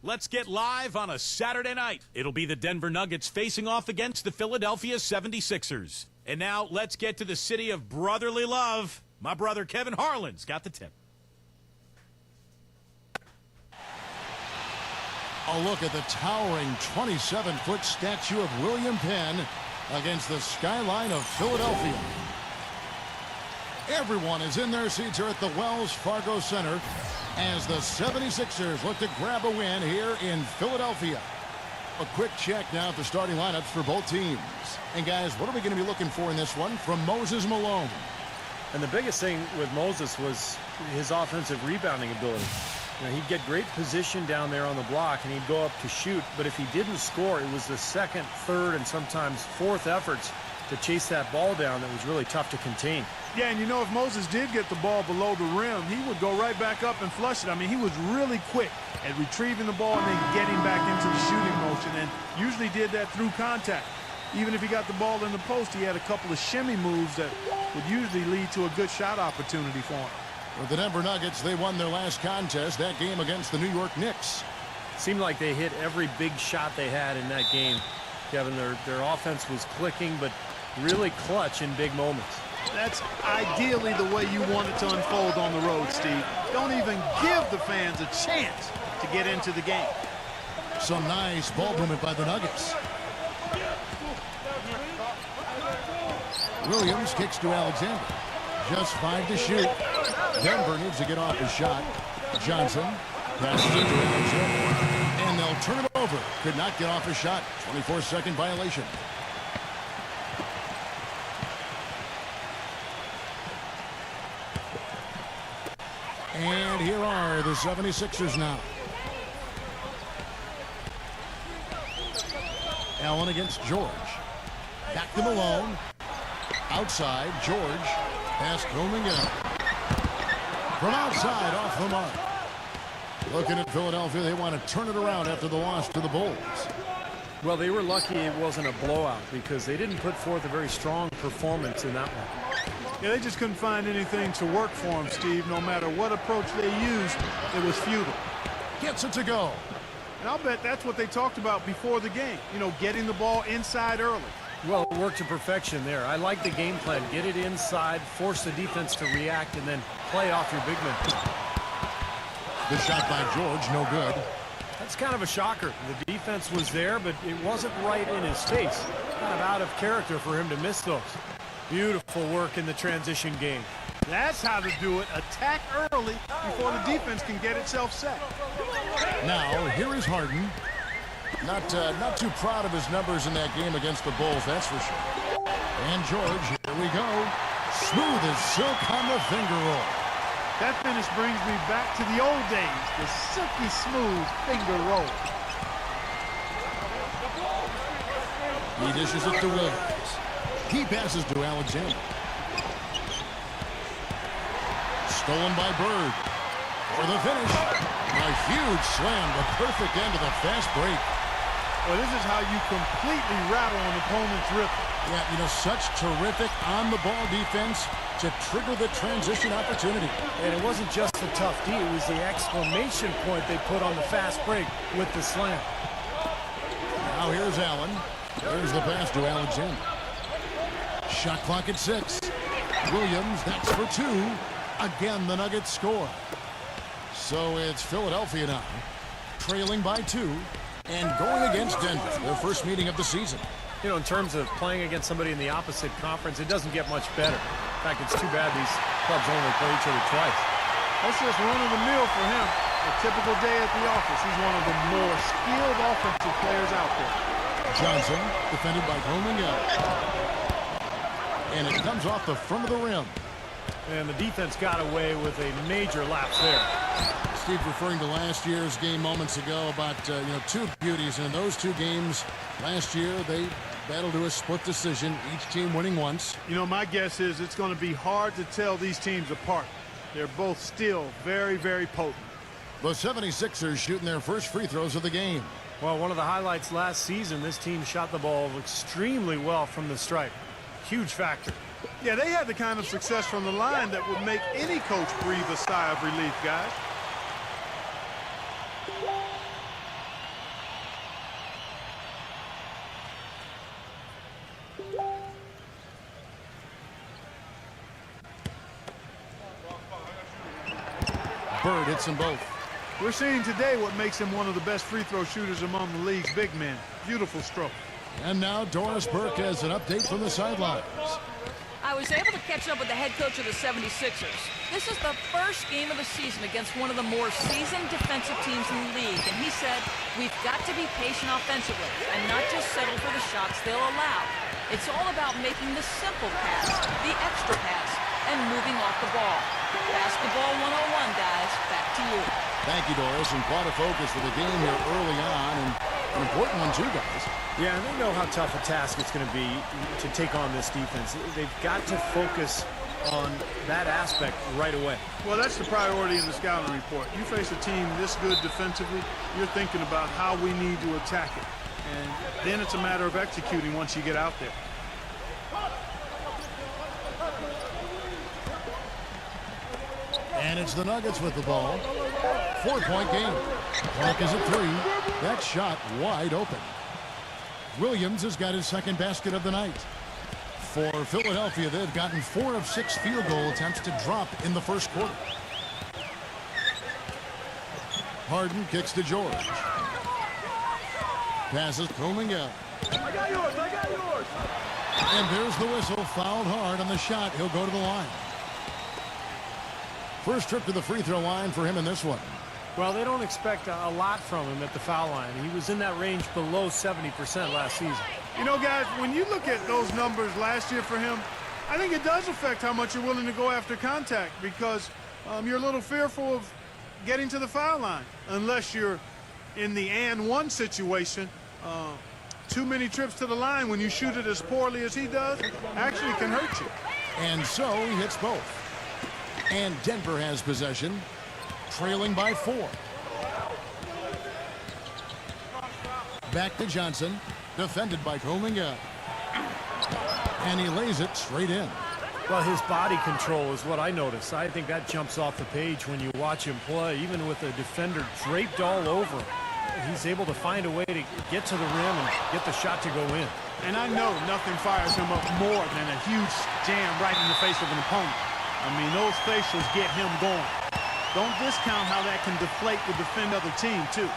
Let's get live on a Saturday night. It'll be the Denver Nuggets facing off against the Philadelphia 76ers. And now let's get to the city of brotherly love. My brother Kevin Harlan's got the tip. A look at the towering 27-foot statue of William Penn against the skyline of Philadelphia. Everyone is in their seats here at the Wells Fargo Center as the 76ers look to grab a win here in Philadelphia. A quick check now at the starting lineups for both teams. And guys, what are we going to be looking for in this one from Moses Malone? And the biggest thing with Moses was his offensive rebounding ability. You know, he'd get great position down there on the block and he'd go up to shoot, but if he didn't score, it was the second, third, and sometimes fourth efforts to chase that ball down that was really tough to contain. Yeah, and you know, if Moses did get the ball below the rim, he would go right back up and flush it. I mean, he was really quick at retrieving the ball and then getting back into the shooting motion, and usually did that through contact. Even if he got the ball in the post, he had a couple of shimmy moves that would usually lead to a good shot opportunity for him. For the Denver Nuggets, they won their last contest, that game against the New York Knicks. Seemed like they hit every big shot they had in that game. Kevin, their offense was clicking, but really clutch in big moments. That's ideally the way you want it to unfold on the road, Steve. Don't even give the fans a chance to get into the game. Some nice ball movement by the Nuggets. Williams kicks to Alexander. Just 5 to shoot. Denver needs to get off his shot. Johnson passes it to Alexander. And they'll turn it over. Could not get off his shot. 24-second violation. And here are the 76ers now. Allen against George. Back to Malone. Outside, George. Pass going again. From outside, off the mark. Looking at Philadelphia, they want to turn it around after the loss to the Bulls. Well, they were lucky it wasn't a blowout because they didn't put forth a very strong performance in that one. Yeah, they just couldn't find anything to work for him, Steve. No matter what approach they used, it was futile. Gets it to go. And I'll bet that's what they talked about before the game. You know, getting the ball inside early. Well, it worked to perfection there. I like the game plan. Get it inside, force the defense to react, and then play off your big men. The shot by George, no good. That's kind of a shocker. The defense was there, but it wasn't right in his face. Kind of out of character for him to miss those. Beautiful work in the transition game. That's how to do it. Attack early before the defense can get itself set. Now, here is Harden. Not too proud of his numbers in that game against the Bulls, that's for sure. And George, here we go. Smooth as silk on the finger roll. That finish brings me back to the old days, the silky smooth finger roll. He dishes it to Williams. He passes to Alexander. Stolen by Bird. For the finish. A huge slam, the perfect end of the fast break. Well, this is how you completely rattle an opponent's rhythm. Yeah, you know, such terrific on-the-ball defense to trigger the transition opportunity. And it wasn't just the tough D, it was the exclamation point they put on the fast break with the slam. Now here's Allen. There's the pass to Alexander. Shot clock at 6. Williams, that's for 2. Again, the Nuggets score. So it's Philadelphia now, trailing by 2, and going against Denver, their first meeting of the season. You know, in terms of playing against somebody in the opposite conference, it doesn't get much better. In fact, it's too bad these clubs only play each other twice. That's just run-of-the-mill for him. A typical day at the office. He's one of the more skilled offensive players out there. Johnson, defended by Roman Young. And it comes off the front of the rim. And the defense got away with a major lapse there. Steve referring to last year's game moments ago about, two beauties. And in those 2 games last year, they battled to a split decision, each team winning once. You know, my guess is it's going to be hard to tell these teams apart. They're both still very, very potent. The 76ers shooting their first free throws of the game. Well, one of the highlights last season, this team shot the ball extremely well from the stripe. Huge factor. Yeah, they had the kind of success from the line that would make any coach breathe a sigh of relief, guys. Bird hits them both. We're seeing today what makes him one of the best free throw shooters among the league's big men. Beautiful stroke. And now Doris Burke has an update from the sidelines. I was able to catch up with the head coach of the 76ers. This is the first game of the season against one of the more seasoned defensive teams in the league, and he said, we've got to be patient offensively and not just settle for the shots they'll allow. It's all about making the simple pass, the extra pass, and moving off the ball. Basketball 101, guys. Back to you. Thank you, Doris, and quite a focus for the game here early on, and an important one too, guys. Yeah, and they know how tough a task it's going to be to take on this defense. They've got to focus on that aspect right away. Well, that's the priority in the scouting report. You face a team this good defensively, you're thinking about how we need to attack it. And then it's a matter of executing once you get out there. And it's the Nuggets with the ball. 4-point game. Clock is at 3. That shot wide open. Williams has got his second basket of the night. For Philadelphia, they've gotten 4 of 6 field goal attempts to drop in the first quarter. Harden kicks to George. Passes Kuminga. I got yours. And there's the whistle. Fouled hard on the shot. He'll go to the line. First trip to the free throw line for him in this one. Well, they don't expect a lot from him at the foul line. He was in that range below 70% last season. You know, guys, when you look at those numbers last year for him, I think it does affect how much you're willing to go after contact because you're a little fearful of getting to the foul line unless you're in the and one situation. Too many trips to the line when you shoot it as poorly as he does actually can hurt you. And so he hits both. And Denver has possession, trailing by 4. Back to Johnson, defended by Kuminga. And he lays it straight in. Well, his body control is what I notice. I think that jumps off the page when you watch him play. Even with a defender draped all over him, he's able to find a way to get to the rim and get the shot to go in. And I know nothing fires him up more than a huge jam right in the face of an opponent. I mean, those facials get him going. Don't discount how that can deflate the defend other team, too.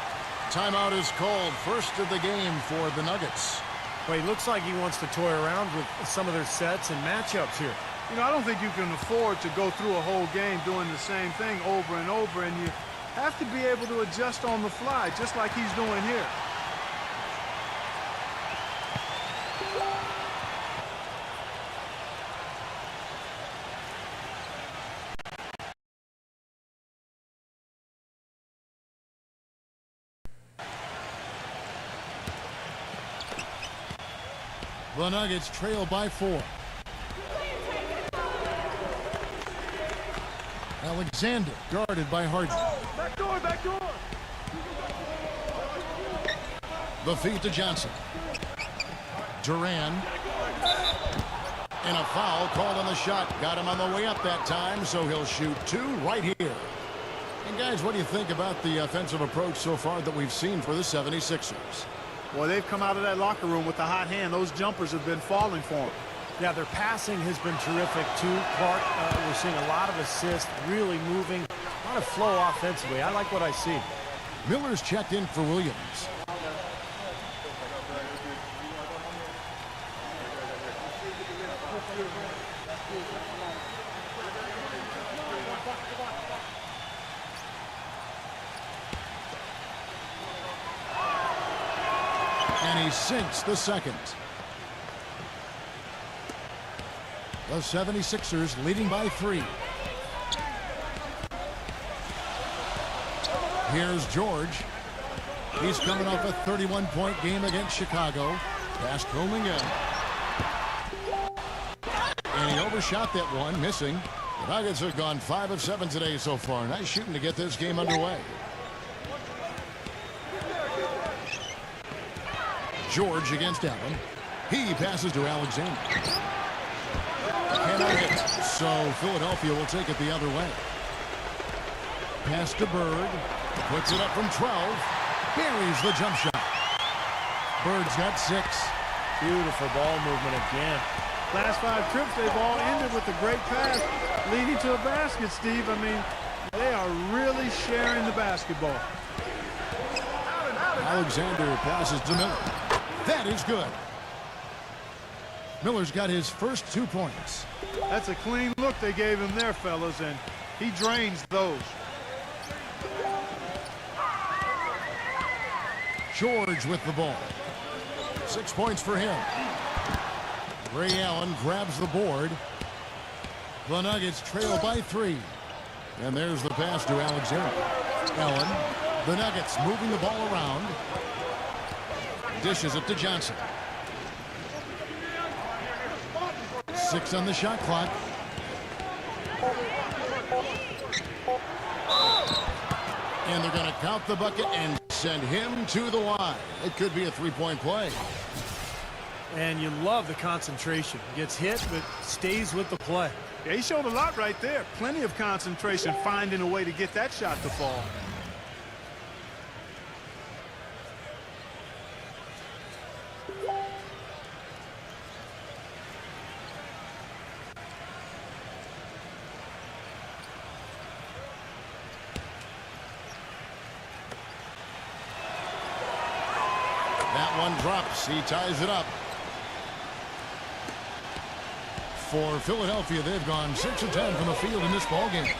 Timeout is called. First of the game for the Nuggets. Well, he looks like he wants to toy around with some of their sets and matchups here. You know, I don't think you can afford to go through a whole game doing the same thing over and over, and you have to be able to adjust on the fly, just like he's doing here. The Nuggets trail by 4. Alexander guarded by Harden. Back door. The feed to Johnson. Duran. And a foul called on the shot. Got him on the way up that time, so he'll shoot 2 right here. And guys, what do you think about the offensive approach so far that we've seen for the 76ers? Boy, they've come out of that locker room with the hot hand. Those jumpers have been falling for them. Yeah, their passing has been terrific, too. Clark, we're seeing a lot of assists, really moving, a lot of flow offensively. I like what I see. Miller's checked in for Williams. And he sinks the second. The 76ers leading by 3. Here's George. He's coming off a 31-point game against Chicago. Pass Kuminga. And he overshot that one, missing. The Nuggets have gone 5 of 7 today so far. Nice shooting to get this game underway. George against Allen. He passes to Alexander. Cannot hit. So Philadelphia will take it the other way. Pass to Bird. Puts it up from 12. Buries the jump shot. Bird's got 6. Beautiful ball movement again. Last 5 trips, they've all ended with a great pass leading to a basket, Steve. I mean, They are really sharing the basketball. Alexander passes to Miller. That is good. Miller's got his first 2 points. That's a clean look they gave him there, fellas, and he drains those. George with the ball. 6 points for him. Ray Allen grabs the board. The Nuggets trail by 3. And there's the pass to Alexander. Allen, the Nuggets moving the ball around. Dishes it to Johnson. 6 on the shot clock. And they're going to count the bucket and send him to the line. It could be a 3-point play. And you love the concentration. Gets hit, but stays with the play. Yeah, he showed a lot right there. Plenty of concentration, finding a way to get that shot to fall. That one drops. He ties it up. For Philadelphia, they've gone 6 of 10 from the field in this ballgame.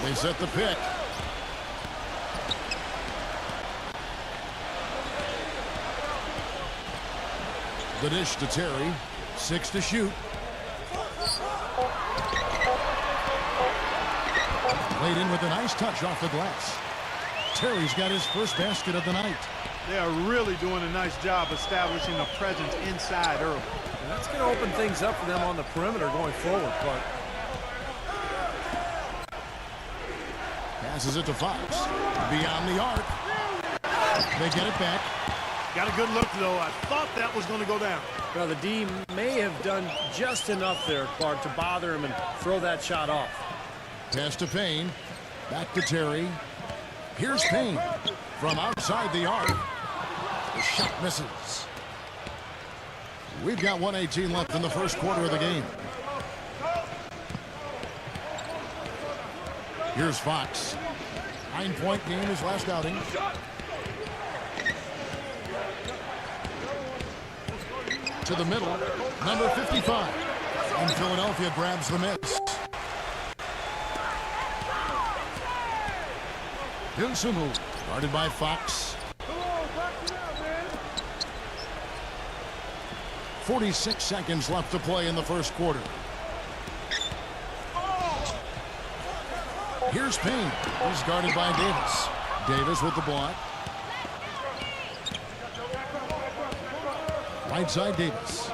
They set the pick. The dish to Terry. 6 to shoot. Played in with a nice touch off the glass. Terry's got his first basket of the night. They are really doing a nice job establishing a presence inside early. And that's going to open things up for them on the perimeter going forward, Clark. Passes it to Fox. Beyond the arc. They get it back. Got a good look, though. I thought that was going to go down. Well, the D may have done just enough there, Clark, to bother him and throw that shot off. Pass to Payne. Back to Terry. Here's Payne from outside the arc. The shot misses. We've got 1:18 left in the first quarter of the game. Here's Fox. 9-point game his last outing. To the middle, number 55. And Philadelphia grabs the miss. Dosunmu, guarded by Fox. 46 seconds left to play in the first quarter. Here's Payne. He's guarded by Davis. Davis with the block. Right side Davis.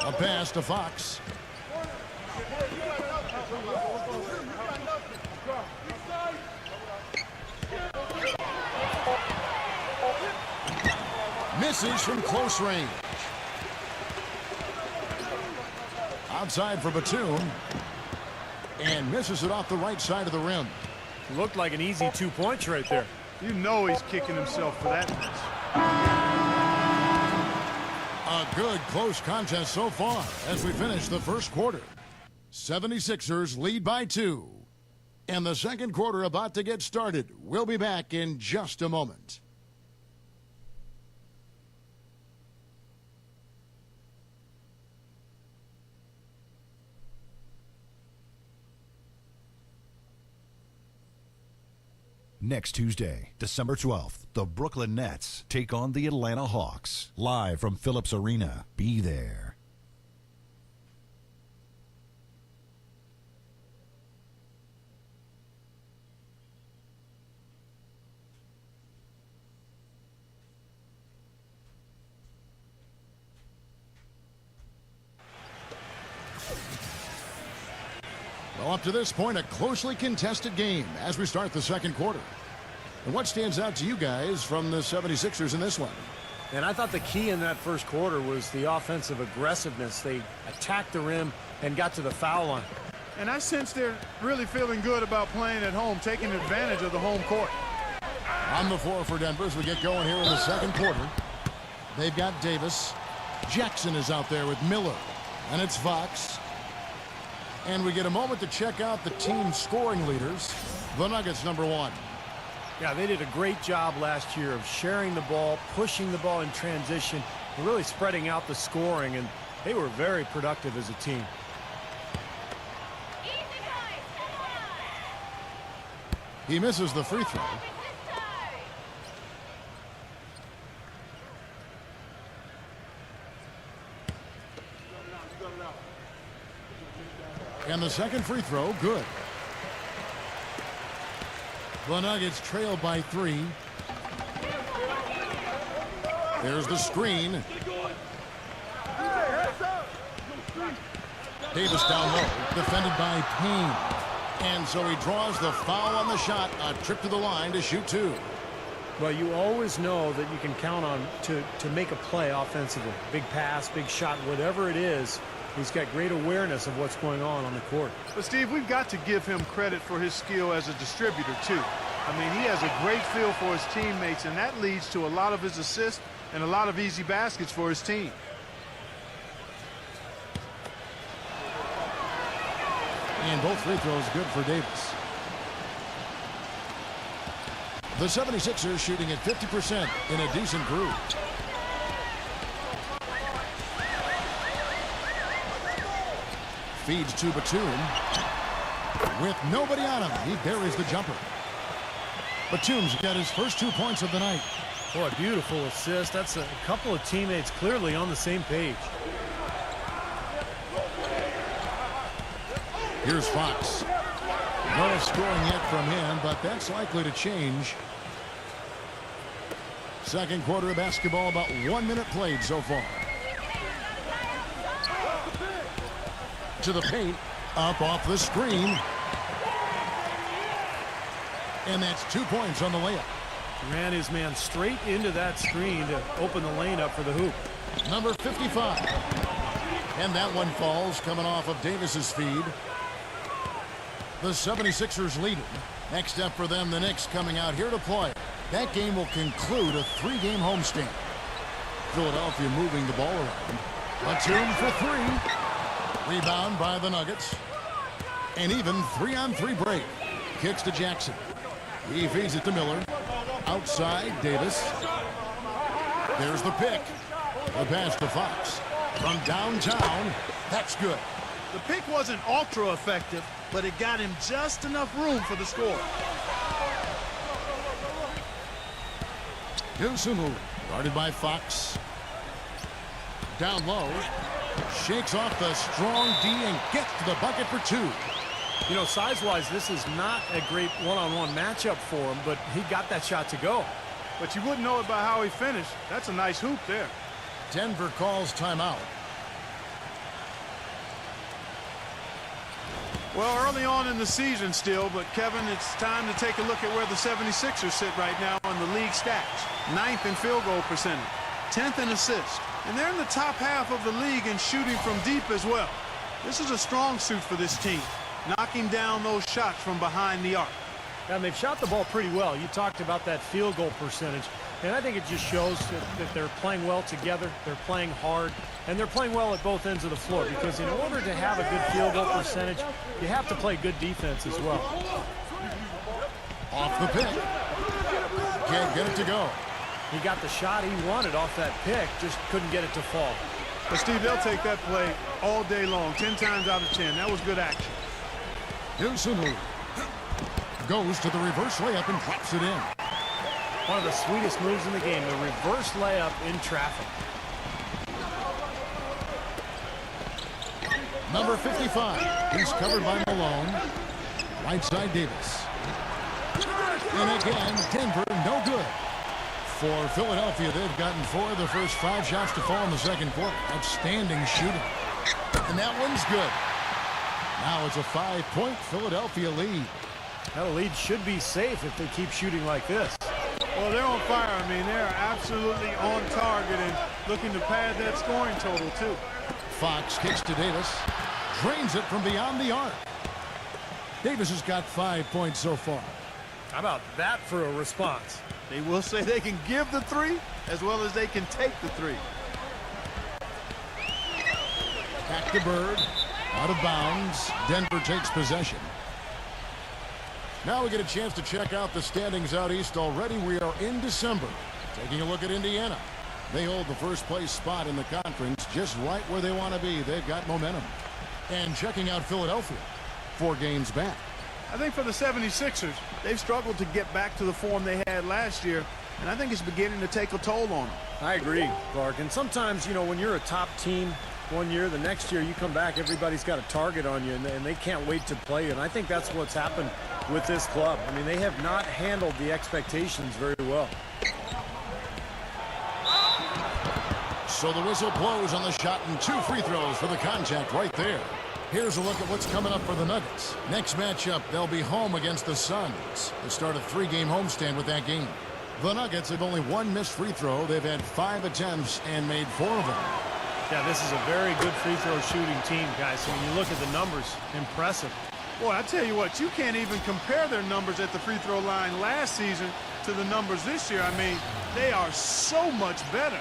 A pass to Fox. Misses from close range. Outside for Batum. And misses it off the right side of the rim. Looked like an easy 2 points right there. You know he's kicking himself for that miss. A good close contest so far as we finish the first quarter. 76ers lead by 2. And the second quarter about to get started. We'll be back in just a moment. Next Tuesday, December 12th, the Brooklyn Nets take on the Atlanta Hawks. Live from Phillips Arena. Be there. Well, up to this point, a closely contested game as we start the second quarter. And what stands out to you guys from the 76ers in this one? And I thought the key in that first quarter was the offensive aggressiveness. They attacked the rim and got to the foul line. And I sense they're really feeling good about playing at home, taking advantage of the home court. On the floor for Denver as we get going here in the second quarter. They've got Davis. Jackson is out there with Miller. And it's Fox. And we get a moment to check out the team scoring leaders. The Nuggets, number 1. Yeah, they did a great job last year of sharing the ball, pushing the ball in transition, and really spreading out the scoring, and they were very productive as a team. He misses the free throw. And the second free throw, good. The Nuggets trail by 3. There's the screen. Davis down low, defended by Payne. And so he draws the foul on the shot, a trip to the line to shoot 2. Well, you always know that you can count on to make a play offensively. Big pass, big shot, whatever it is. He's got great awareness of what's going on the court. But, Steve, we've got to give him credit for his skill as a distributor, too. I mean, he has a great feel for his teammates, and that leads to a lot of his assists and a lot of easy baskets for his team. And both free throws good for Davis. The 76ers shooting at 50% in a decent groove. Feeds to Batum. With nobody on him, he buries the jumper. Batum's got his first 2 points of the night. Boy, beautiful assist. That's a couple of teammates clearly on the same page. Here's Fox. No scoring yet from him, but that's likely to change. Second quarter of basketball, about 1 minute played so far. To the paint, up off the screen. And that's 2 points on the layup. Ran his man straight into that screen to open the lane up for the hoop. Number 55. And that one falls coming off of Davis's feed. The 76ers leading. Next up for them, the Knicks coming out here to play. That game will conclude a 3-game homestand. Philadelphia moving the ball around. Batum for 3. Rebound by the Nuggets. And even 3-on-3 break. Kicks to Jackson. He feeds it to Miller. Outside, Davis. There's the pick. The pass to Fox. From downtown, that's good. The pick wasn't ultra effective, but it got him just enough room for the score. Dosunmu, guarded by Fox. Down low. Shakes off the strong D and gets to the bucket for 2. You know, size-wise, this is not a great one-on-one matchup for him, but he got that shot to go. But you wouldn't know it by how he finished. That's a nice hoop there. Denver calls timeout. Well, early on in the season still, but Kevin, it's time to take a look at where the 76ers sit right now on the league stats. 9th in field goal percentage, 10th in assists, and they're in the top half of the league in shooting from deep as well. This is a strong suit for this team, knocking down those shots from behind the arc. And they've shot the ball pretty well. You talked about that field goal percentage, and I think it just shows that they're playing well together, they're playing hard, and they're playing well at both ends of the floor, because in order to have a good field goal percentage, you have to play good defense as well. Off the pick. Can't get it to go. He got the shot he wanted off that pick, just couldn't get it to fall. But, Steve, they'll take that play all day long, 10 times out of 10. That was good action. Dosunmu goes to the reverse layup and drops it in. One of the sweetest moves in the game, the reverse layup in traffic. Number 55. He's covered by Malone. Right side, Davis. And again, Denver, no good. For Philadelphia, they've gotten 4 of the first 5 shots to fall in the second quarter. Outstanding shooting. And that one's good. Now it's a 5-point Philadelphia lead. That lead should be safe if they keep shooting like this. Well, they're on fire. I mean, they're absolutely on target and looking to pad that scoring total, too. Fox kicks to Davis. Drains it from beyond the arc. Davis has got 5 points so far. How about that for a response? They will say they can give the 3 as well as they can take the 3. Back to Bird. Out of bounds. Denver takes possession. Now we get a chance to check out the standings out east already. We are in December. Taking a look at Indiana. They hold the first place spot in the conference just right where they want to be. They've got momentum. And checking out Philadelphia. 4 games back. I think for the 76ers, they've struggled to get back to the form they had last year, and I think it's beginning to take a toll on them. I agree, Clark. And sometimes, you know, when you're a top team one year, the next year you come back, everybody's got a target on you, and they can't wait to play you. And I think that's what's happened with this club. I mean, they have not handled the expectations very well. So the whistle blows on the shot and 2 free throws for the contact right there. Here's a look at what's coming up for the Nuggets. Next matchup, they'll be home against the Suns. They start a 3-game homestand with that game. The Nuggets have only 1 missed free throw. They've had 5 attempts and made 4 of them. Yeah, this is a very good free throw shooting team, guys. So when you look at the numbers, impressive. Boy, I tell you what, you can't even compare their numbers at the free throw line last season to the numbers this year. I mean, they are so much better.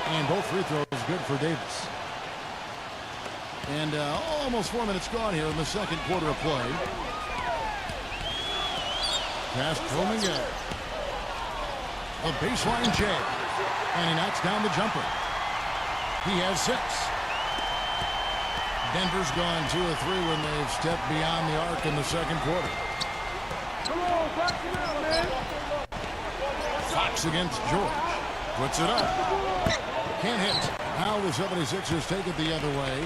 And both free throws good for Davis. And almost 4 minutes gone here in the second quarter of play. Pass Kuminga. A baseline J. And he knocks down the jumper. He has 6. Denver's gone 2 of 3 when they've stepped beyond the arc in the second quarter. Come on, back him out, man. Fox against George. Puts it up. Can't hit. Now the 76ers take it the other way.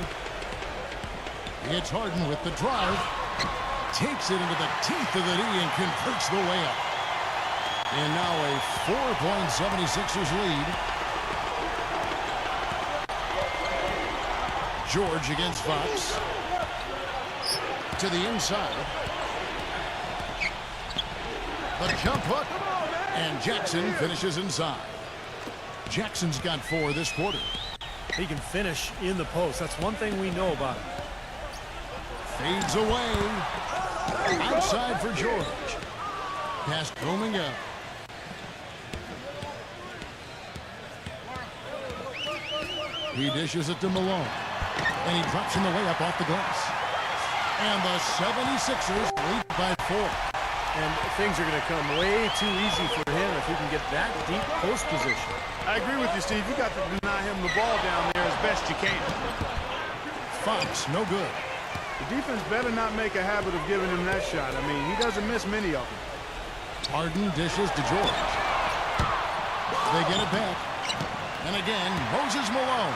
It's Harden with the drive. Takes it into the teeth of the D and converts the layup. And now a 4-point 76ers lead. George against Fox. To the inside. The jump hook. And Jackson finishes inside. Jackson's got 4 this quarter. He can finish in the post. That's one thing we know about him. Fades away. Outside for George. Pass Kuminga. He dishes it to Malone. And he drops in the layup off the glass. And the 76ers lead by 4. And things are going to come way too easy for him if he can get that deep post position. I agree with you, Steve. You got to deny him the ball down there as best you can. Fox, no good. The defense better not make a habit of giving him that shot. I mean, he doesn't miss many of them. Harden dishes to George. They get it back. And again, Moses Malone.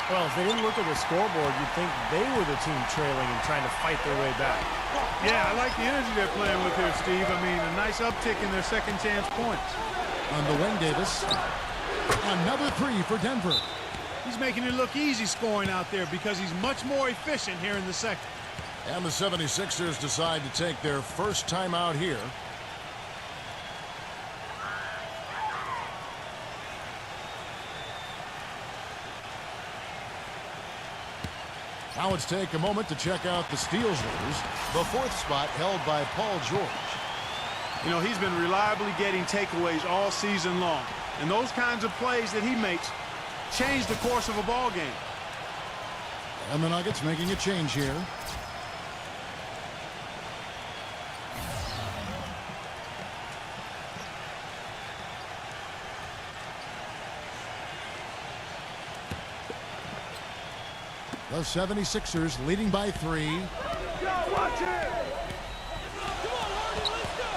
Well, if they didn't look at the scoreboard, you'd think they were the team trailing and trying to fight their way back. Yeah, I like the energy they're playing with here, Steve. I mean, a nice uptick in their second chance points. On the wing, Davis. Another 3 for Denver. He's making it look easy scoring out there because he's much more efficient here in the second. And the 76ers decide to take their first time out here. Now let's take a moment to check out the steals leaders. The 4th spot held by Paul George. You know, he's been reliably getting takeaways all season long. And those kinds of plays that he makes change the course of a ball game. And the Nuggets making a change here. The 76ers leading by 3.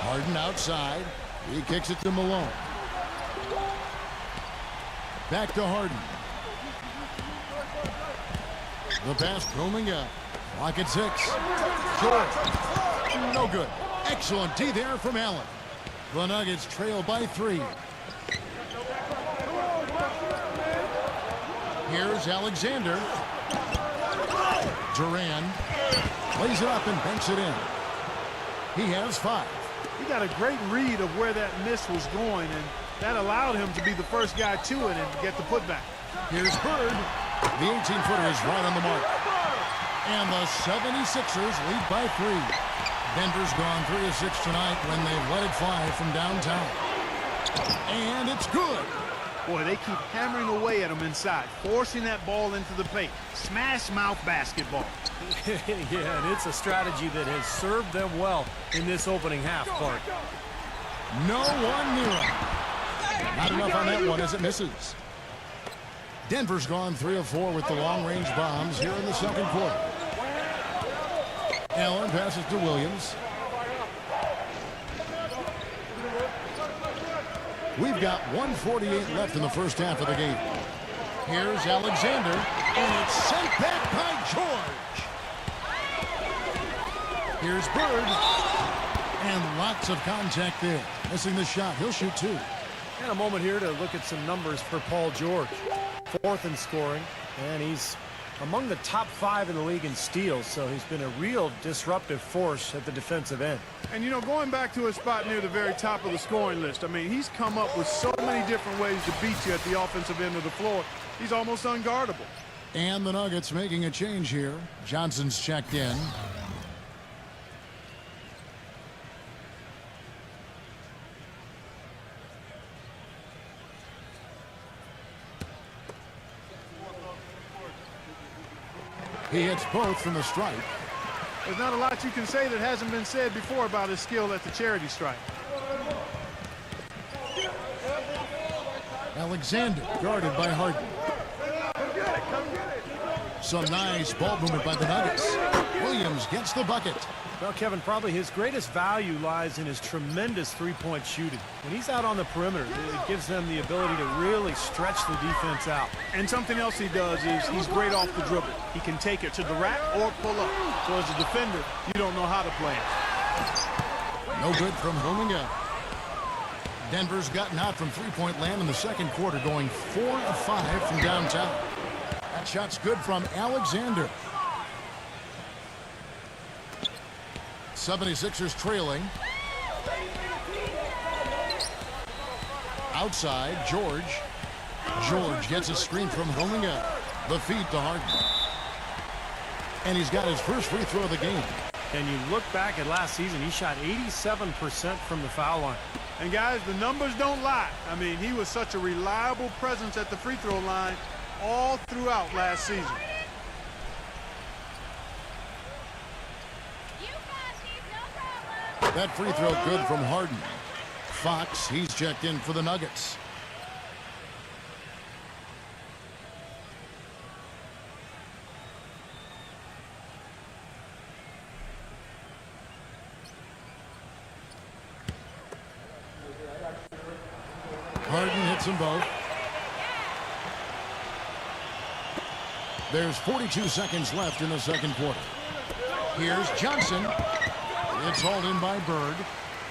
Harden outside. He kicks it to Malone. Back to Harden. The pass coming up. Clock at 6. George. No good. Excellent D there from Allen. The Nuggets trail by 3. Here's Alexander. Duran lays it up and banks it in. He has 5. He got a great read of where that miss was going, and that allowed him to be the first guy to it and get the putback. Here's Bird. The 18-footer is right on the mark. And the 76ers lead by 3. Denver's gone 3 of 6 tonight when they've let it fly from downtown. And it's good. Boy, they keep hammering away at him inside, forcing that ball into the paint. Smash mouth basketball. Yeah, and it's a strategy that has served them well in this opening half, Clark. No one near him. Not enough on that one as it misses. Denver's gone 3 of 4 with the long-range bombs here in the second quarter. Allen passes to Williams. We've got 1:48 left in the first half of the game. Here's Alexander, and it's sent back by George. Here's Bird, and lots of contact there. Missing the shot. He'll shoot 2. And a moment here to look at some numbers for Paul George. 4th in scoring, and he's among the top 5 in the league in steals, so he's been a real disruptive force at the defensive end. And, you know, going back to his spot near the very top of the scoring list, I mean, he's come up with so many different ways to beat you at the offensive end of the floor. He's almost unguardable. And the Nuggets making a change here. Johnson's checked in. He hits both from the stripe. There's not a lot you can say that hasn't been said before about his skill at the charity stripe. Alexander guarded by Harden. Some nice ball movement by the Nuggets. Williams gets the bucket. Well, Kevin, probably his greatest value lies in his tremendous three-point shooting. When he's out on the perimeter, it gives them the ability to really stretch the defense out. And something else he does is he's great off the dribble. He can take it to the rack or pull up. So as a defender, you don't know how to play it. No good from Huminga. Denver's gotten hot from three-point land in the second quarter, going 4 of 5 from downtown. That shot's good from Alexander. 76ers trailing. Outside, George. George gets a screen from Huminga. The feed to Harden. And he's got his first free throw of the game. And you look back at last season, he shot 87% from the foul line. And guys, the numbers don't lie. I mean, he was such a reliable presence at the free throw line all throughout last season. That free throw good from Harden. Fox, he's checked in for the Nuggets. Harden hits them both. There's 42 seconds left in the second quarter. Here's Johnson. It's hauled in by Bird.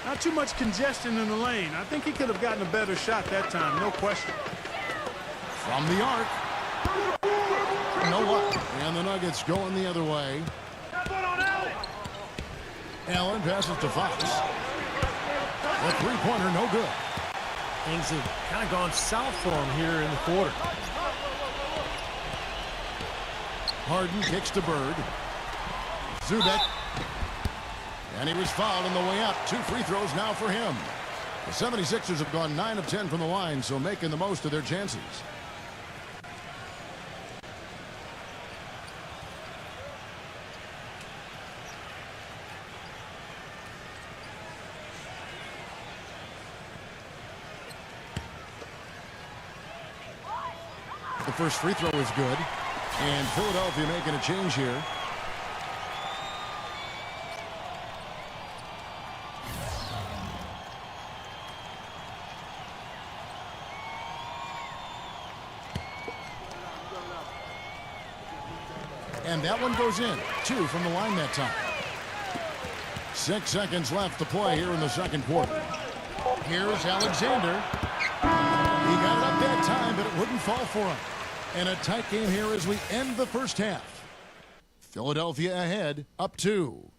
Not too much congestion in the lane. I think he could have gotten a better shot that time, no question. From the arc. No luck. And the Nuggets going the other way. Allen passes to Fox. The three-pointer, no good. Things have kind of gone south for him here in the quarter. Harden kicks to Bird. Zubek. And he was fouled on the way up. 2 free throws now for him. The 76ers have gone 9 of 10 from the line, so making the most of their chances. The first free throw is good. And Philadelphia making a change here. And that one goes in. 2 from the line that time. 6 seconds left to play here in the second quarter. Here's Alexander. He got it up that time, but it wouldn't fall for him. And a tight game here as we end the first half. Philadelphia ahead, up 2.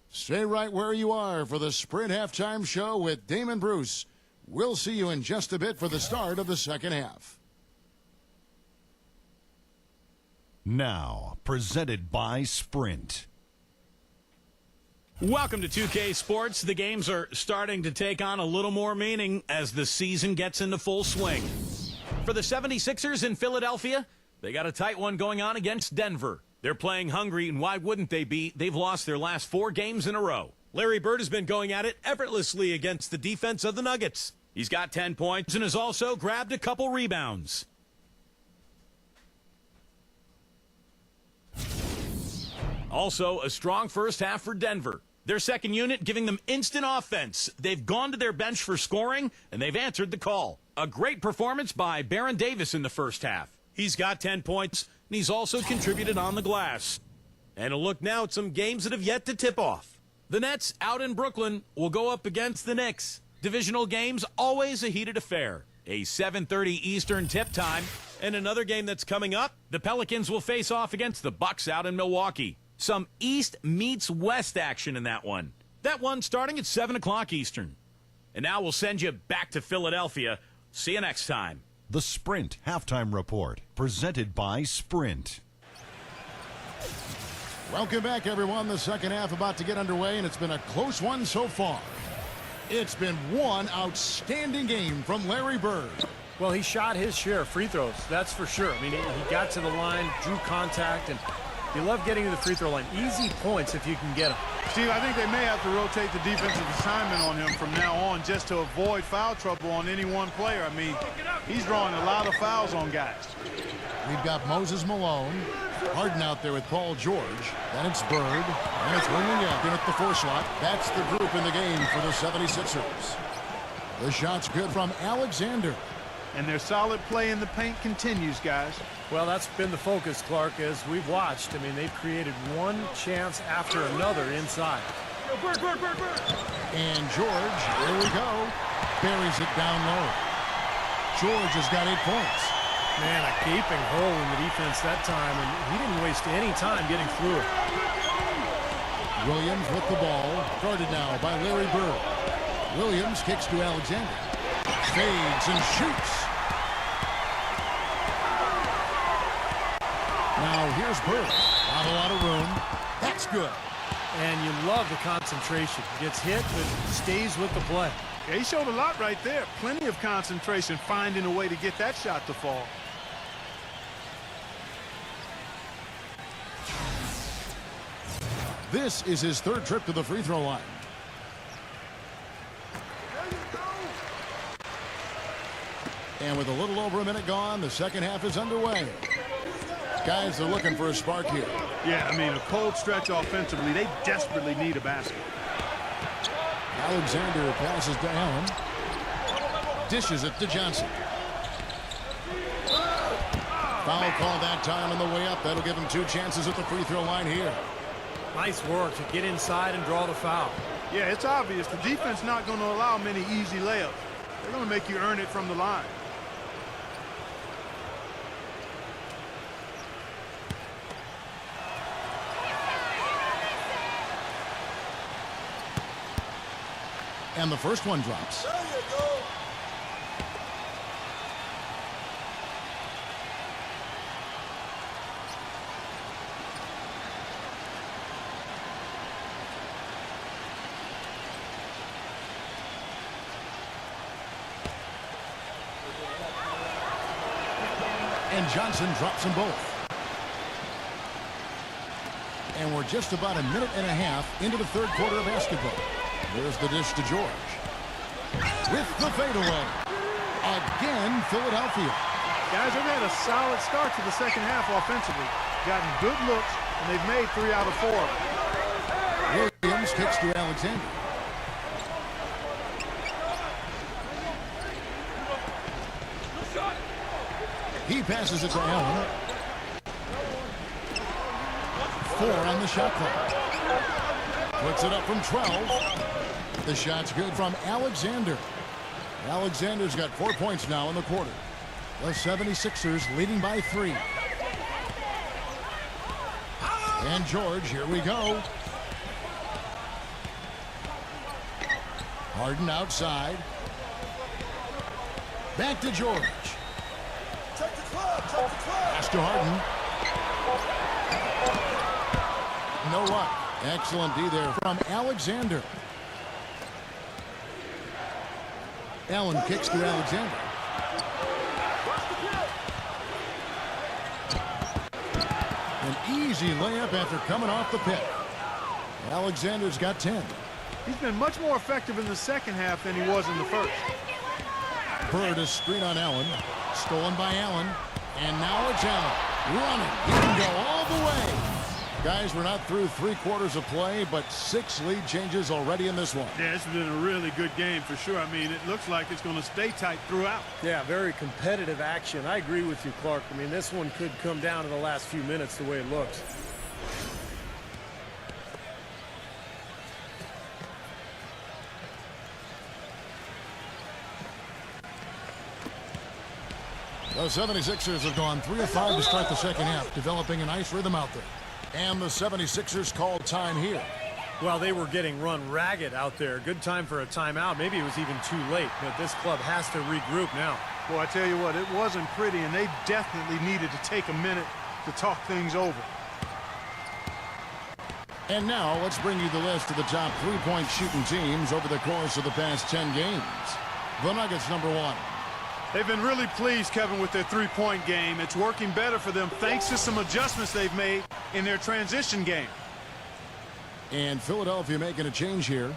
Stay right where you are for the Sprint Halftime Show with Damon Bruce. We'll see you in just a bit for the start of the second half. Now, presented by Sprint. Welcome to 2K Sports. The games are starting to take on a little more meaning as the season gets into full swing. For the 76ers in Philadelphia, they got a tight one going on against Denver. They're playing hungry, and why wouldn't they be? They've lost their last 4 games in a row. Larry Bird has been going at it effortlessly against the defense of the Nuggets. He's got 10 points and has also grabbed a couple rebounds. Also, a strong first half for Denver. Their second unit giving them instant offense. They've gone to their bench for scoring, and they've answered the call. A great performance by Baron Davis in the first half. He's got 10 points, and he's also contributed on the glass. And a look now at some games that have yet to tip off. The Nets out in Brooklyn will go up against the Knicks. Divisional games, always a heated affair. A 7:30 Eastern tip time. And another game that's coming up, the Pelicans will face off against the Bucks out in Milwaukee. Some East meets West action in that one. That one starting at 7 o'clock Eastern. And now we'll send you back to Philadelphia. See you next time. The Sprint Halftime Report, presented by Sprint. Welcome back, everyone. The second half about to get underway, and it's been a close one so far. It's been one outstanding game from Larry Bird. Well, he shot his share of free throws, that's for sure. I mean, he got to the line, drew contact, and you love getting to the free throw line. Easy points if you can get them. Steve, I think they may have to rotate the defensive assignment on him from now on just to avoid foul trouble on any one player. I mean, he's drawing a lot of fouls on guys. We've got Moses Malone, Harden out there with Paul George. Then it's Bird, and it's Wingate in at the 4 slot. That's the group in the game for the 76ers. The shot's good from Alexander. And their solid play in the paint continues, guys. Well, that's been the focus, Clark, as we've watched. I mean, they've created one chance after another inside. And George, here we go, buries it down low. George has got 8 points. Man, a gaping hole in the defense that time, and he didn't waste any time getting through it. Williams with the ball, guarded now by Larry Bird. Williams kicks to Alexander. Fades and shoots. Now here's Bird. Not a lot of room. That's good. And you love the concentration. Gets hit, but stays with the play. Yeah, he showed a lot right there. Plenty of concentration, finding a way to get that shot to fall. This is his 3rd trip to the free throw line. And with a little over a minute gone, the second half is underway. Guys are looking for a spark here. Yeah, I mean, a cold stretch offensively. They desperately need a basket. Alexander passes to Allen. Dishes it to Johnson. Foul call that time on the way up. That'll give him 2 chances at the free throw line here. Nice work to get inside and draw the foul. Yeah, it's obvious. The defense not going to allow many easy layups. They're going to make you earn it from the line. And the first one drops. There you go. And Johnson drops them both. And we're just about a minute and a half into the 3rd quarter of basketball. There's the dish to George. With the fadeaway. Again, Philadelphia. Guys, they've had a solid start to the second half offensively. Gotten good looks, and they've made 3 out of 4. Williams kicks to Alexander. He passes it to Allen. 4 on the shot clock. Puts it up from 12. The shot's good from Alexander. Alexander's got 4 points now in the quarter. The 76ers leading by 3. And George, here we go. Harden outside. Back to George. Check the club. Check the club. Pass to Harden. No luck. Excellent D there from Alexander. Allen kicks to Alexander. An easy layup after coming off the pick. Alexander's got 10. He's been much more effective in the second half than he was in the first. Bird is screen on Allen. Stolen by Allen. And now it's Allen. Running. He can go all the way. Guys, we're not through 3/4 of play, but 6 lead changes already in this one. Yeah, it's been a really good game for sure. I mean, it looks like it's going to stay tight throughout. Yeah, very competitive action. I agree with you, Clark. I mean, this one could come down to the last few minutes the way it looks. The 76ers have gone 3 of 5 to start the second half, developing a nice rhythm out there. And the 76ers called time here. Well, they were getting run ragged out there. Good time for a timeout. Maybe it was even too late, but this club has to regroup now. Well, I tell you what, it wasn't pretty, and they definitely needed to take a minute to talk things over. And now let's bring you the list of the top 3-point shooting teams over the course of the past 10 games. The Nuggets, number 1. They've been really pleased, Kevin, with their three-point game. It's working better for them thanks to some adjustments they've made in their transition game. And Philadelphia making a change here.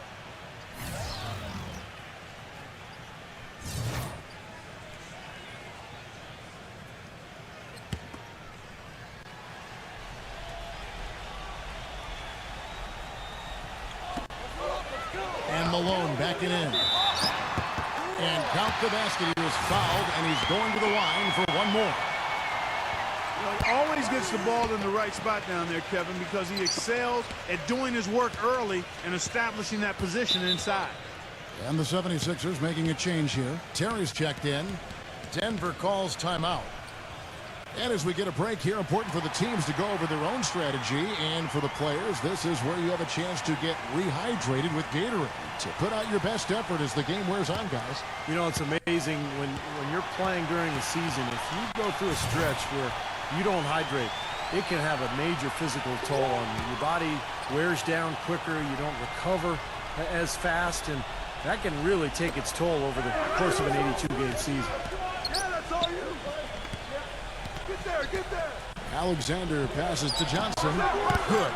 And Malone backing in. And count the basket. He was fouled, and he's going to the line for one more. He always gets the ball in the right spot down there, Kevin, because he excels at doing his work early and establishing that position inside. And the 76ers making a change here. Terry's checked in. Denver calls timeout. And as we get a break here, important for the teams to go over their own strategy. And for the players, this is where you have a chance to get rehydrated with Gatorade. To put out your best effort as the game wears on, guys. You know, it's amazing when you're playing during the season, if you go through a stretch where you don't hydrate, it can have a major physical toll on you. Your body wears down quicker, you don't recover as fast, and that can really take its toll over the course of an 82-game season. Yeah, that's all you. Get there, get there. Alexander passes to Johnson. Good.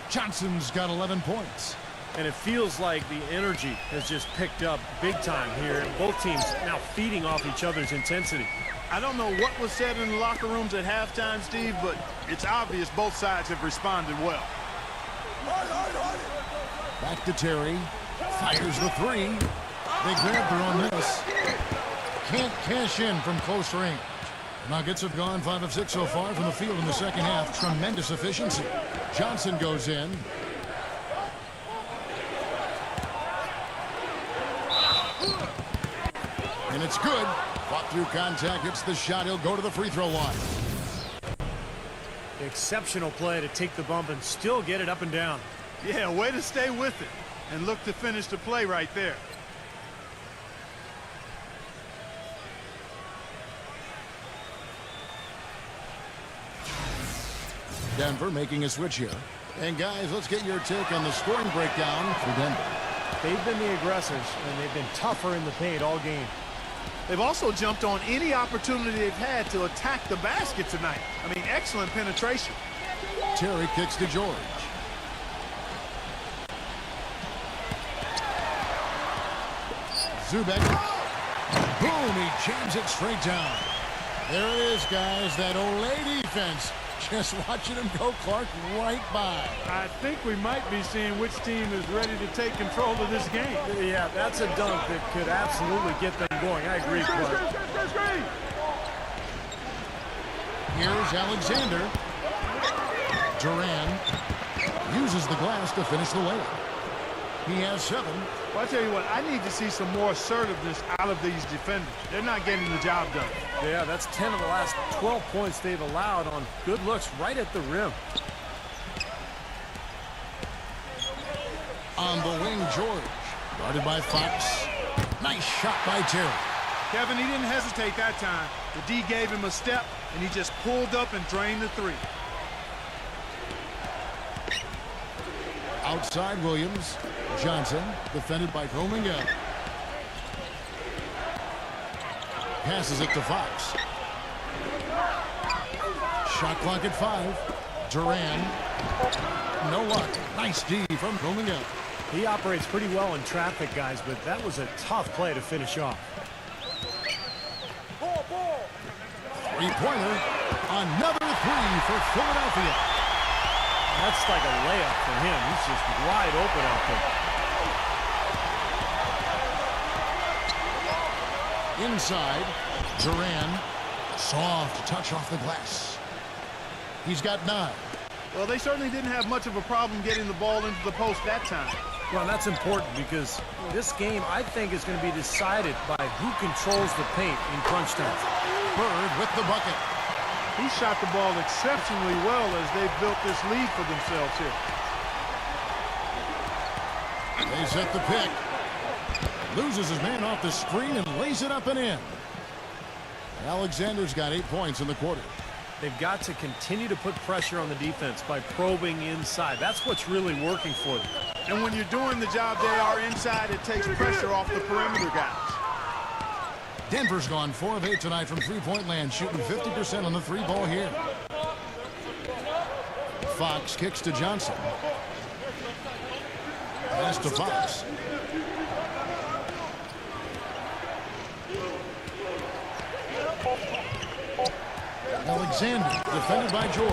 Johnson's got 11 points. And it feels like the energy has just picked up big time here. Both teams now feeding off each other's intensity. I don't know what was said in the locker rooms at halftime, Steve, but it's obvious both sides have responded well. Back to Terry. Fires the three. They grab their own miss. Can't cash in from close range. Nuggets have gone 5 of 6 so far from the field in the second half. Tremendous efficiency. Johnson goes in. And it's good. Fought through contact. Hits the shot. He'll go to the free throw line. Exceptional play to take the bump and still get it up and down. Yeah, way to stay with it and look to finish the play right there. Denver making a switch here. And guys, let's get your take on the scoring breakdown for Denver. They've been the aggressors, and they've been tougher in the paint all game. They've also jumped on any opportunity they've had to attack the basket tonight. I mean, excellent penetration. Terry kicks to George. Zubek. Boom, he jams it straight down. There it is, guys, that Olay defense. Just watching him go, Clark, right by. I think we might be seeing which team is ready to take control of this game. Yeah, that's a dunk that could absolutely get them going. I agree, Clark. Here's Alexander. Duran uses the glass to finish the layup. He has 7. Well, I tell you what, I need to see some more assertiveness out of these defenders. They're not getting the job done. Yeah, that's 10 of the last 12 points they've allowed on good looks right at the rim. On the wing, George. Guarded by Fox. Nice shot by Terry. Kevin, he didn't hesitate that time. The D gave him a step, and he just pulled up and drained the three. Outside Williams. Johnson, defended by Dominguez. Passes it to Fox. Shot clock at 5. Duran. No luck. Nice D from Dominguez. He operates pretty well in traffic, guys, but that was a tough play to finish off. Three-pointer. Another 3 for Philadelphia. That's like a layup for him. He's just wide open out there. Inside. Duran. Soft touch off the glass. He's got 9. Well, they certainly didn't have much of a problem getting the ball into the post that time. Well, that's important because this game, I think, is going to be decided by who controls the paint in crunch time. Bird with the bucket. He shot the ball exceptionally well as they've built this lead for themselves here. They set the pick. Loses his man off the screen and lays it up and in. Alexander's got 8 points in the quarter. They've got to continue to put pressure on the defense by probing inside. That's what's really working for them. And when you're doing the job they are inside, it takes pressure off the perimeter guys. Denver's gone 4 of 8 tonight from three-point land, shooting 50% on the 3-ball here. Fox kicks to Johnson. Pass to Fox. Alexander, defended by George.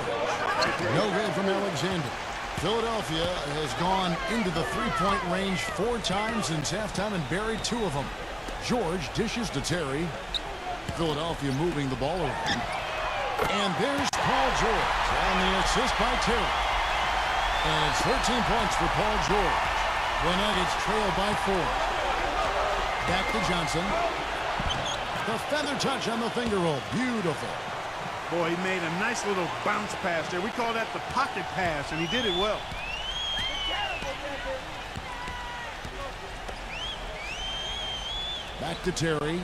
No good from Alexander. Philadelphia has gone into the three-point range 4 times since halftime and buried 2 of them. George dishes to Terry. Philadelphia moving the ball around. And there's Paul George on the assist by Terry. And it's 13 points for Paul George. The Nuggets trail by 4. Back to Johnson. The feather touch on the finger roll. Beautiful. Boy, he made a nice little bounce pass there. We call that the pocket pass, and he did it well. Back to Terry.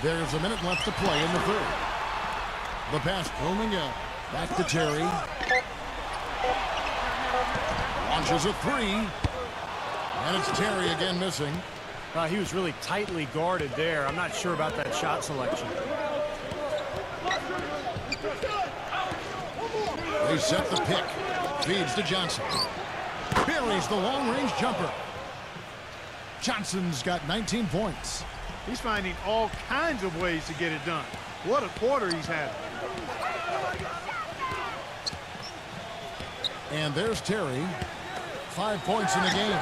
There's a minute left to play in the third. The pass roaming out. Back to Terry. Launches a 3. And it's Terry again missing. He was really tightly guarded there. I'm not sure about that shot selection. They set the pick. Feeds to Johnson. Buries the long-range jumper. Johnson's got 19 points. He's finding all kinds of ways to get it done. What a quarter he's had. And there's Terry. 5 points in the game.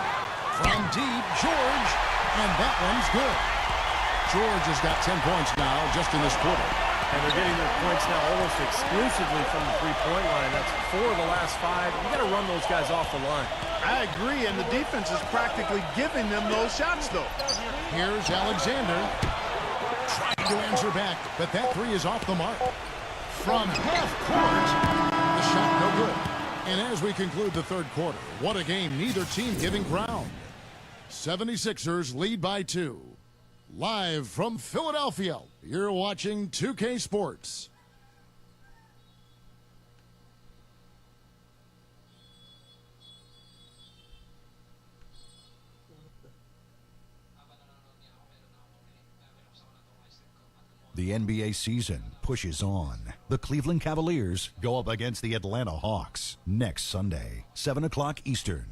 From deep, George. And that one's good. George has got 10 points now just in this quarter. And they're getting their points now almost exclusively from the three-point line. That's 4 of the last 5. You got to run those guys off the line. I agree, and the defense is practically giving them those shots, though. Here's Alexander. Trying to answer back, but that 3 is off the mark. From half court, the shot no good. And as we conclude the third quarter, what a game, neither team giving ground. 76ers lead by 2. Live from Philadelphia, you're watching 2K Sports. The NBA season pushes on. The Cleveland Cavaliers go up against the Atlanta Hawks next Sunday, 7 o'clock Eastern.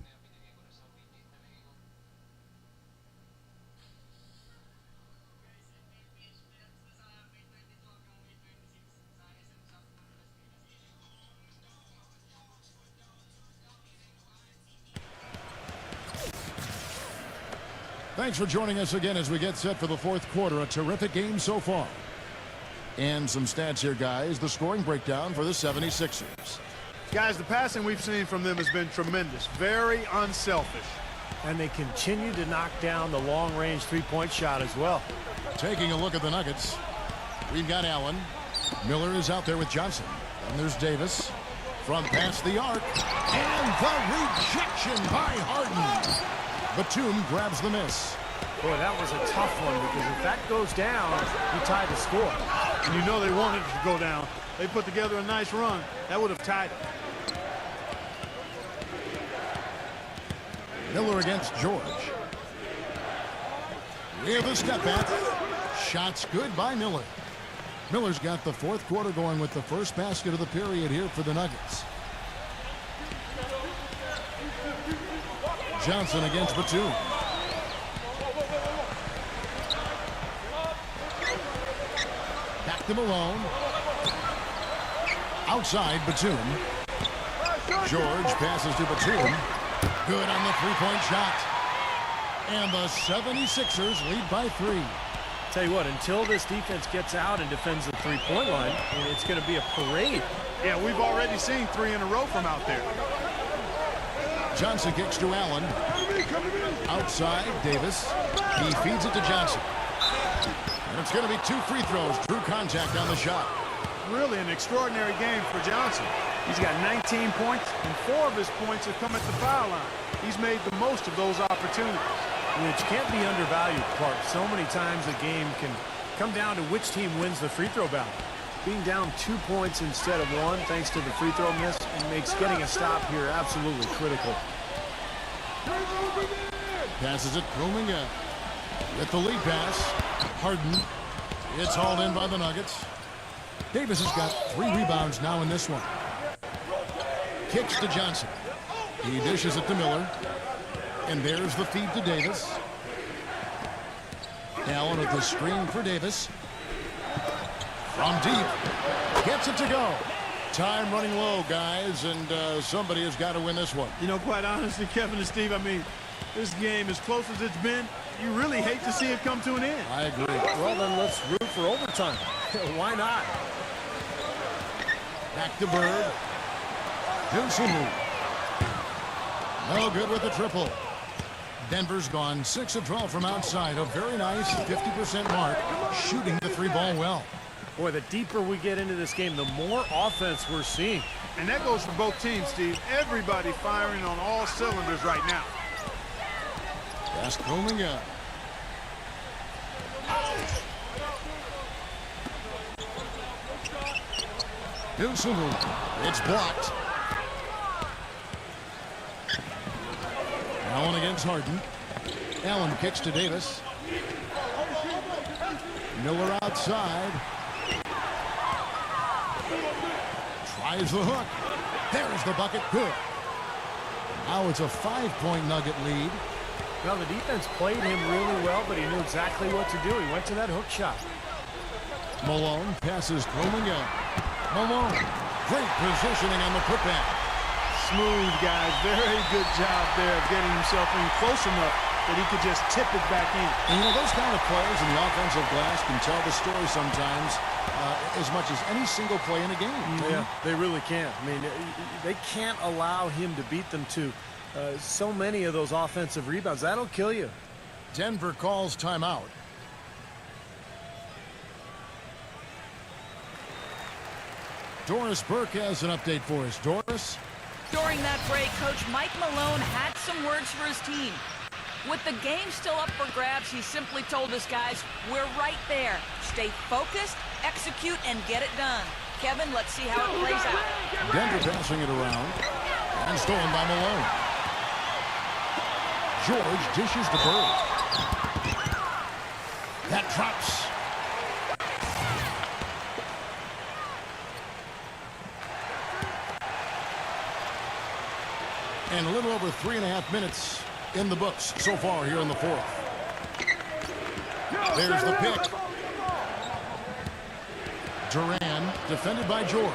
Thanks for joining us again as we get set for the fourth quarter. A terrific game so far. And some stats here, guys. The scoring breakdown for the 76ers. Guys, the passing we've seen from them has been tremendous. Very unselfish. And they continue to knock down the long-range three-point shot as well. Taking a look at the Nuggets. We've got Allen. Miller is out there with Johnson. And there's Davis. From past the arc. And the rejection by Harden. Batum grabs the miss. Boy, that was a tough one because if that goes down, you tie the score. And you know they wanted it to go down. They put together a nice run. That would have tied it. Miller against George. We have a step back. Shots good by Miller. Miller's got the fourth quarter going with the first basket of the period here for the Nuggets. Johnson against Batum. Back to Malone. Outside Batum. George passes to Batum. Good on the three-point shot. And the 76ers lead by 3. Tell you what, until this defense gets out and defends the three-point line, it's going to be a parade. Yeah, we've already seen 3 in a row from out there. Johnson kicks to Allen. Outside, Davis. He feeds it to Johnson. And it's going to be 2 free throws. Drew contact on the shot. Really an extraordinary game for Johnson. He's got 19 points, and 4 of his points have come at the foul line. He's made the most of those opportunities. Which can't be undervalued, Clark. So many times a game can come down to which team wins the free throw battle. Being down 2 points instead of 1 thanks to the free throw miss makes getting a stop here absolutely critical. Passes it, Kuminga. With the lead pass, Harden. It's hauled in by the Nuggets. Davis has got 3 rebounds now in this one. Kicks to Johnson. He dishes it to Miller. And there's the feed to Davis. Allen with the screen for Davis. From deep. Gets it to go. Time running low, guys, and somebody has got to win this one. You know, quite honestly, Kevin and Steve, I mean, this game, as close as it's been, you really hate to see it come to an end. I agree. Well, then let's root for overtime. Why not? Back to Bird. Dosunmu. No good with the triple. Denver's gone 6 of 12 from outside. A very nice 50% mark. Shooting the 3-ball well. Boy, the deeper we get into this game, the more offense we're seeing. And that goes for both teams, Steve. Everybody firing on all cylinders right now. That's Kuminga. Dosunmu. It's blocked. Allen against Harden. Allen kicks to Davis. Miller outside. Tries the hook. There's the bucket. Good. Now it's a 5-point Nugget lead. Well, the defense played him really well, but he knew exactly what to do. He went to that hook shot. Malone passes Kuminga. Malone. Great positioning on the putback. Smooth, guys. Very good job there of getting himself in close enough that he could just tip it back in. And, you know, those kind of players in the offensive glass can tell the story sometimes as much as any single play in a game. Yeah, they really can. I mean, they can't allow him to beat them to so many of those offensive rebounds. That'll kill you. Denver calls timeout. Doris Burke has an update for us. Doris? During that break, Coach Mike Malone had some words for his team. With the game still up for grabs, he simply told his guys, we're right there. Stay focused, execute, and get it done. Kevin, let's see how it plays out. Denver passing it around. And stolen by Malone. George dishes to Bird. That drops. And a little over 3.5 minutes in the books so far here in the fourth. There's the pick. Duran defended by George.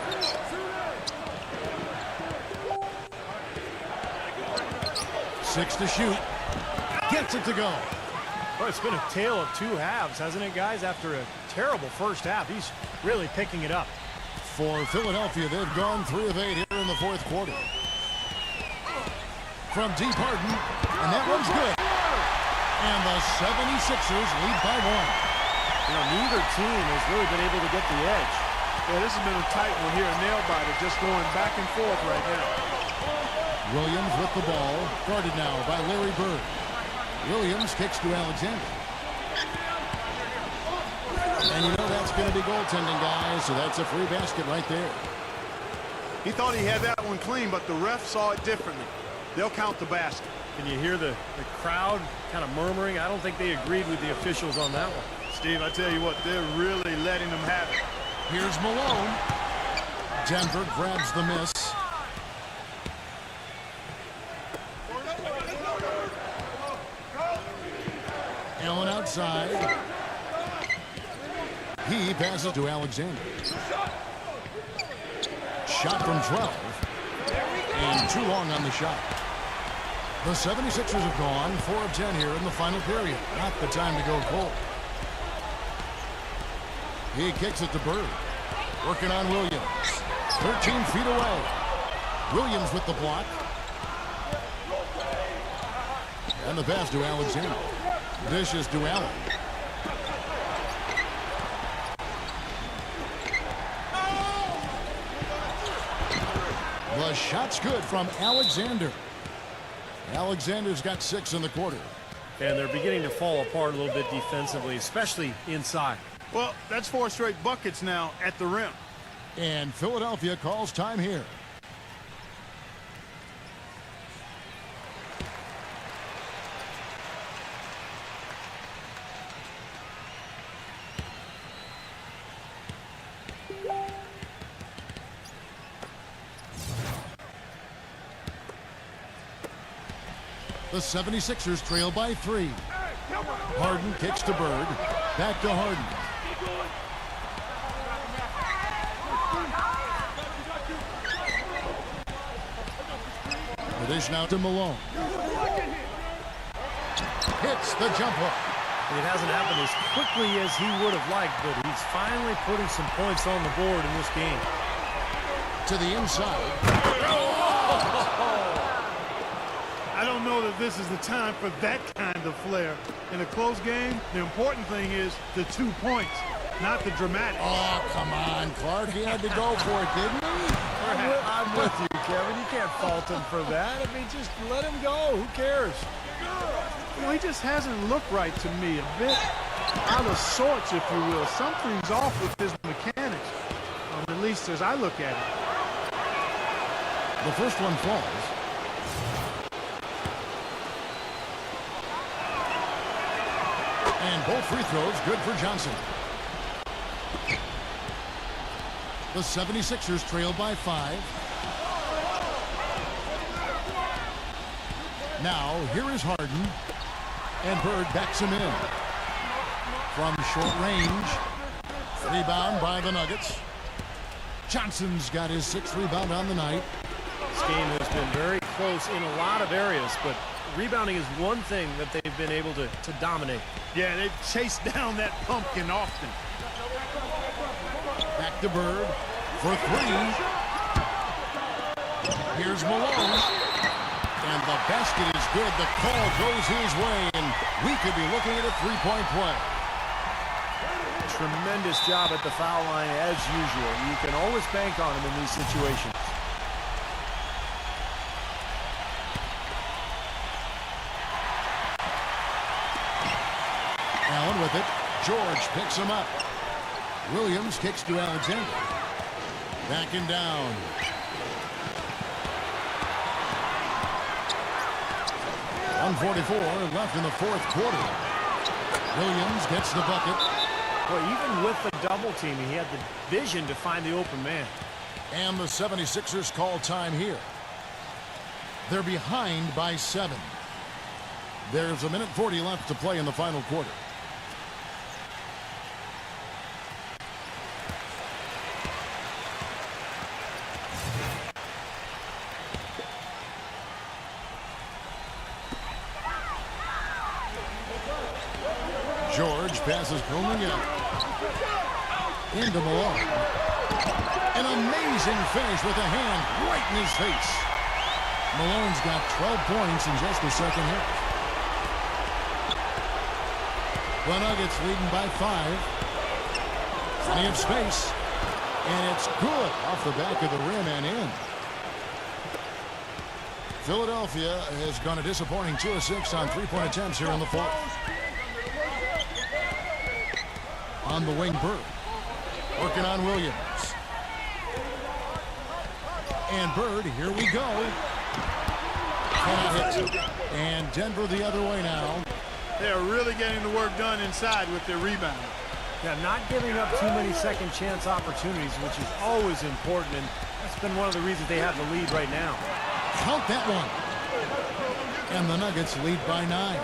6 to shoot. Gets it to go. Well, it's been a tale of 2 halves, hasn't it, guys? After a terrible first half, he's really picking it up. For Philadelphia, they've gone 3 of 8 here in the fourth quarter. From deep, Harden, and that one's good. And the 76ers lead by 1. You know, neither team has really been able to get the edge. Yeah, this has been a tight one here, a nail-biter, just going back and forth right now. Williams with the ball, guarded now by Larry Bird. Williams kicks to Alexander. And you know that's going to be goaltending, guys, so that's a free basket right there. He thought he had that one clean, but the ref saw it differently. They'll count the basket. Can you hear the crowd kind of murmuring? I don't think they agreed with the officials on that one. Steve, I tell you what, they're really letting them have it. Here's Malone. Denver grabs the miss. Allen outside. He passes to Alexander. Shot from 12. And too long on the shot. The 76ers have gone 4 of 10 here in the final period. Not the time to go cold. He kicks it to Bird. Working on Williams. 13 feet away. Williams with the block. And the pass to Alexander. Dishes to Allen. The shot's good from Alexander. Alexander's got 6 in the quarter. And they're beginning to fall apart a little bit defensively, especially inside. Well, that's 4 straight buckets now at the rim. And Philadelphia calls time here. The 76ers trail by 3. Harden kicks to Bird. Back to Harden. The dish now to Malone. Hits the jump hook. It hasn't happened as quickly as he would have liked, but he's finally putting some points on the board in this game. To the inside. I don't know that this is the time for that kind of flair. In a close game, the important thing is the 2 points, not the dramatic. Oh, come on, Clark. He had to go for it, didn't he? I'm with you, Kevin. You can't fault him for that. I mean, just let him go. Who cares? You know, he just hasn't looked right to me. A bit out of sorts, if you will. Something's off with his mechanics, at least as I look at it. The first one falls. And both free throws good for Johnson. The 76ers trail by 5. Now, here is Harden. And Bird backs him in. From short range. Rebound by the Nuggets. Johnson's got his 6th rebound on the night. This game has been very close in a lot of areas, but rebounding is one thing that they've been able to dominate. Yeah, they've chased down that pumpkin often. Back to Bird for 3. Here's Malone. And the basket is good. The call goes his way, and we could be looking at a 3-point play. Tremendous job at the foul line as usual. You can always bank on him in these situations. Allen with it. George picks him up. Williams kicks to Alexander. Backing down. .144 left in the 4th quarter. Williams gets the bucket. Well, even with the double teaming, he had the vision to find the open man. And the 76ers call time here. They're behind by 7. There's 1:40 left to play in the final quarter. George passes Cunningham. Into Malone. An amazing finish with a hand right in his face. Malone's got 12 points in just the second half. The Nuggets leading by 5. Plenty of space. And it's good off the back of the rim and in. Philadelphia has gone a disappointing 2 of 6 on three-point attempts here in the fourth. On the wing, Bird. Working on Williams. And Bird, here we go. Cannot hit. And Denver the other way now. They're really getting the work done inside with their rebound. Yeah, not giving up too many second chance opportunities, which is always important, and that's been one of the reasons they have the lead right now. Count that one. And the Nuggets lead by 9.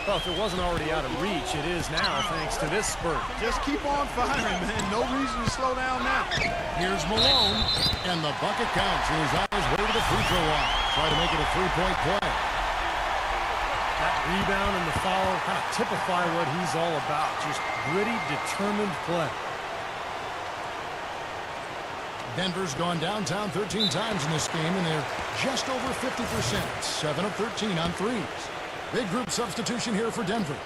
Well, if it wasn't already out of reach, it is now thanks to this spurt. Just keep on firing, man. No reason to slow down now. Here's Malone, and the bucket counts. He was on his way to the free throw line. Try to make it a three-point play. That rebound and the foul kind of typify what he's all about. Just gritty, determined play. Denver's gone downtown 13 times in this game, and they're just over 50%. 7 of 13 on threes. Big group substitution here for Denver.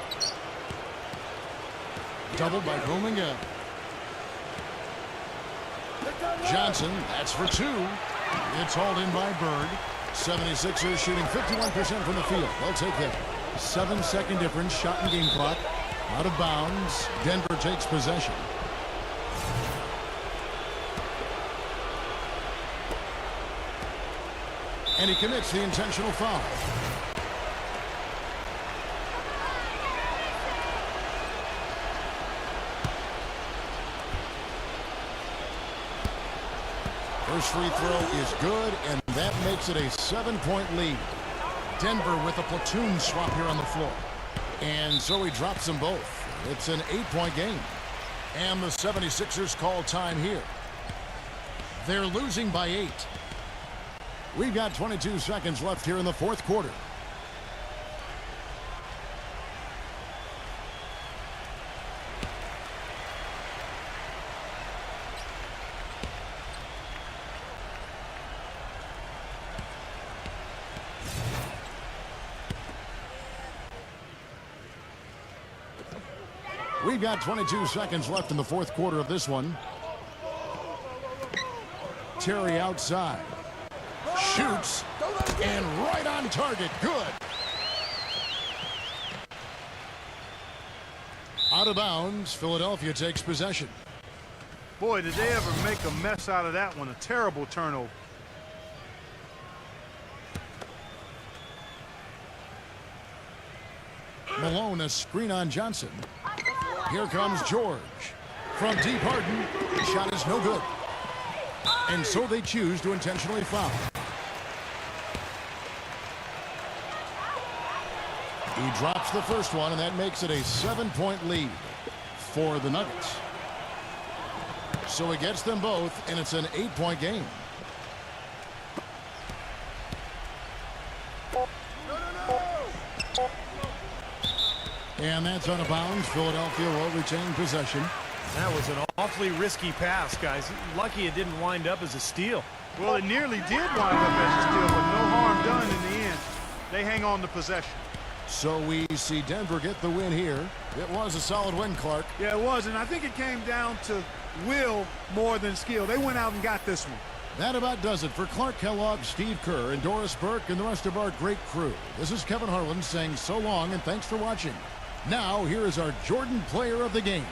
Doubled by Rominga. Johnson, that's for 2. It's hauled in by Bird. 76ers shooting 51% from the field. They'll take the 7-second difference shot in game clock. Out of bounds. Denver takes possession. And he commits the intentional foul. First free throw is good, and that makes it a 7-point lead. Denver with a platoon swap here on the floor. And so he drops them both. It's an 8-point game. And the 76ers call time here. They're losing by 8. We've got 22 seconds left here in the fourth quarter. We've got 22 seconds left in the fourth quarter of this one. Terry outside. Shoots. And right on target. Good. Out of bounds. Philadelphia takes possession. Boy, did they ever make a mess out of that one. A terrible turnover. Malone, a screen on Johnson. Here comes George. From deep, Harden. The shot is no good. And so they choose to intentionally foul. He drops the first one, and that makes it a 7-point lead for the Nuggets. So he gets them both, and it's an 8-point game. And that's out of bounds. Philadelphia will retain possession. That was an awfully risky pass, guys. Lucky it didn't wind up as a steal. Well, it nearly did wind up as a steal, but no harm done in the end. They hang on to possession. So we see Denver get the win here. It was a solid win, Clark. Yeah, it was, and I think it came down to will more than skill. They went out and got this one. That about does it for Clark Kellogg, Steve Kerr, and Doris Burke, and the rest of our great crew. This is Kevin Harlan saying so long and thanks for watching. Now, here is our Jordan Player of the Game.